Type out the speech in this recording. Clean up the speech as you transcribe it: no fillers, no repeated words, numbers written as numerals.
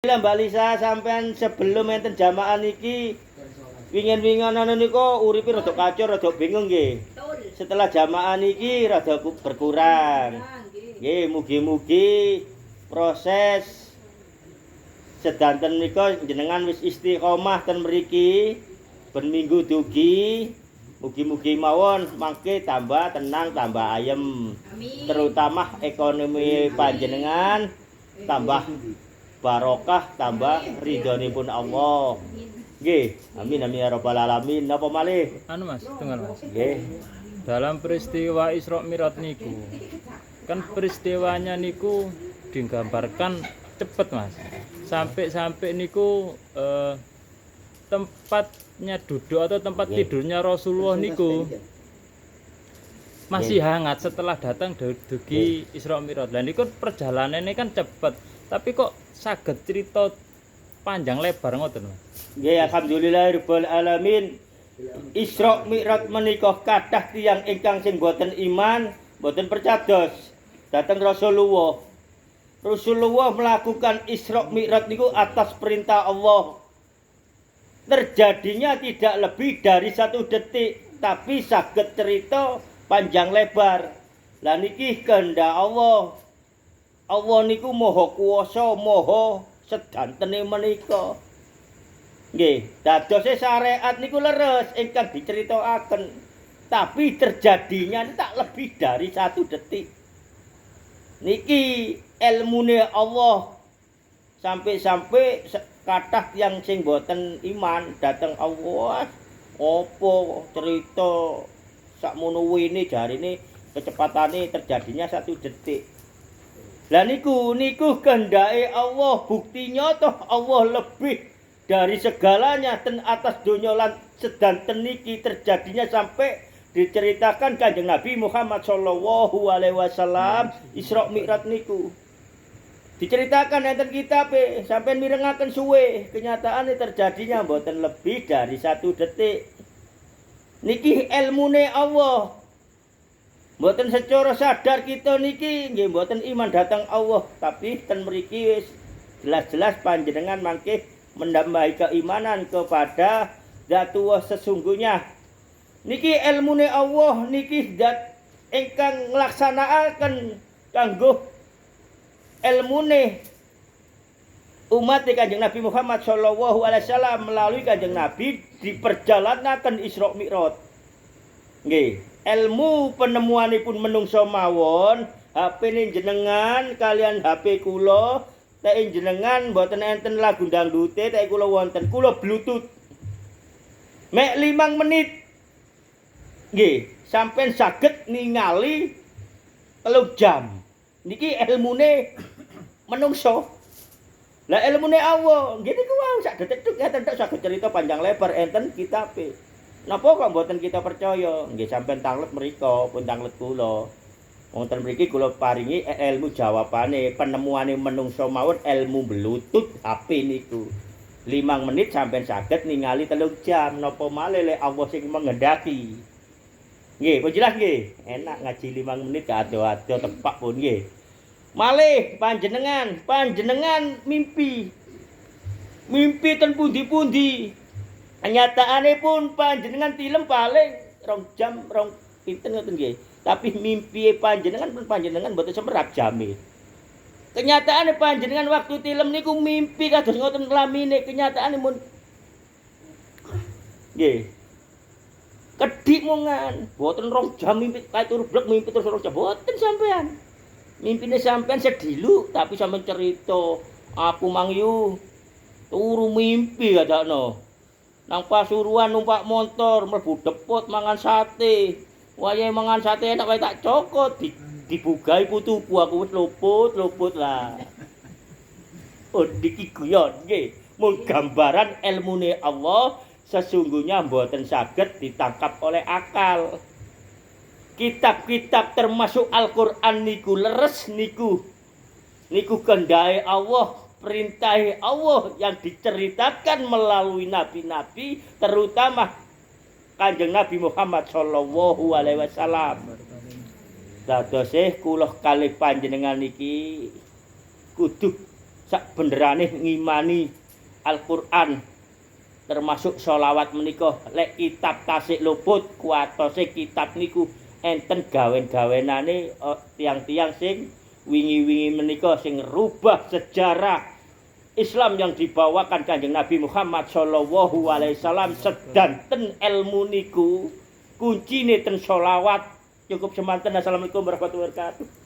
Mbak Lisa sampean sebelum enten jamaah niki wingen-wingan anu niku uripe rada kacau, rada bingung nggih. Setelah jamaah niki rada berkurang. Nggih, mugi-mugi proses sedanten nika jenengan wis istiqomah ten mriki ben minggu dugi. Mugi-mugi mawon mangke tambah tenang, tambah ayem. Terutama ekonomi panjenengan tambah barokah, tambah ridhonipun Allah. Nggih, amin amin ya rabbal alamin. Napa malih? Anu Mas, tunggal Mas. Nggih. Dalam peristiwa Isra Mi'raj niku, kan peristiwanya niku digambarkan cepet Mas. Sampai niku tempatnya duduk atau tempat tidurnya Rasulullah niku masih hangat setelah datang dugi Isra Mi'raj. Lah niku perjalanannya kan cepet, tapi kok saged cerita panjang lebar ngoten Mas. Nggih, alhamdulillahirabbil alamin. Isra Mi'raj menika kathah tiyang ingkang sing boten iman, boten percados dhateng Rasulullah. Rasulullah melakukan Isra Mi'raj niku atas perintah Allah. Terjadinya tidak lebih dari 1 detik, tapi saged cerita panjang lebar. Lah niki kehendak Allah. Allah niku maha kuwasa, maha sedantene menika. Nggih, dadose syariat niku leres ingkang diceritakaken. Tapi terjadinya tak lebih dari 1 detik. Niki ilmune Allah. Sampai kathah tiyang sing boten iman dateng Allah. Apa cerita sakmono wene jarine kecepatane terjadinya 1 detik. Lah niku kehendake Allah, buktinya toh Allah lebih dari segalanya ten atas donya lan sedanten niki terjadinya sampai diceritakan Kanjeng Nabi Muhammad sallallahu alaihi wasallam Isra Mi'raj niku. Diceritakan enten kitabe sampai mirengaken suwe, kenyataane terjadinya mboten lebih dari 1 detik. Niki ilmune Allah. Mboten secara sadar kita niki nggih mboten iman datang Allah, tapi ten mriki wis jelas-jelas panjenengan mangke menambahi keimanan kepada Zatullah sesungguhnya. Niki ilmune Allah niki zat ingkang nglaksanakaken kanggo ilmune umat Kanjeng Nabi Muhammad sallallahu alaihi wasallam melalui Kanjeng Nabi diperjalanaken Isra Mi'raj. Nggih. Ilmu penemuanipun menungso mawon, HP jenengan kalian HP kula, teh jenengan mboten enten lagu dangdute, teh kula wonten, kula Bluetooth. Mek 5 menit. Nggih, sampean saged ningali 3 jam. Niki ilmune menungso. Lah ilmune Allah, nggih niku wae sak detik ngeten tok saged cerita panjang lebar enten kitabe. Napa kok mboten kita percaya? Nggih sampean tanglet mriko, pun tanglet kula. Wonten mriki kula paringi ilmu jawabane, penemuane menungso mawon ilmu Bluetooth HP niku. 5 menit sampean saged ningali 3 jam. Napa malih lek Allah sing menghendaki. Nggih, pun jelas nggih. Enak ngaji 5 menit gak ado-ado tepak pun nggih. Malih panjenengan mimpi. Mimpi ten pundi-pundi. Kenyataane pun panjenengan tilem paling 2 jam, 2 pinten ngoten nggih. Tapi mimpi panjenengan pun panjenengan mboten semerap jame. Kenyataane panjenengan waktu tilem niku mimpi kados ngoten lamine, kenyataane mun nggih. Kedhik mongan, mboten 2 jam mimpi kae turu blek mimpi terus 2 jam mboten sampean. Mimpine sampean sedilu tapi sampean cerita, aku mang yu turu mimpi kadakno. Nang Pasuruan numpak motor mlebu depot mangan sate. Wayahe mangan sate enak wae tak cokot dibugai putuku aku wis luput lah. Oh niki guyon nggih. Mung gambaran ilmune Allah sesungguhnya mboten saged ditangkap oleh akal. Kitab-kitab termasuk Al-Qur'an niku leres niku. Niku kehendake Allah, perintah Allah yang diceritakan melalui nabi-nabi, terutama Kanjeng Nabi Muhammad sallallahu alaihi wasallam. Dados kula kalih panjenengan niki kudu sak benerane ngimani Al-Qur'an termasuk sholawat menika lek kitab tasik luput kuatose kitab niku enten gawen-gawenane tiang-tiang sing wingi-wingi menika sing rubah sejarah Islam yang dibawakan Kanjeng Nabi Muhammad sallallahu alaihi wasallam sedanten ilmu niku kuncine ten sholawat. Cukup semanten. Assalamualaikum warahmatullahi wabarakatuh.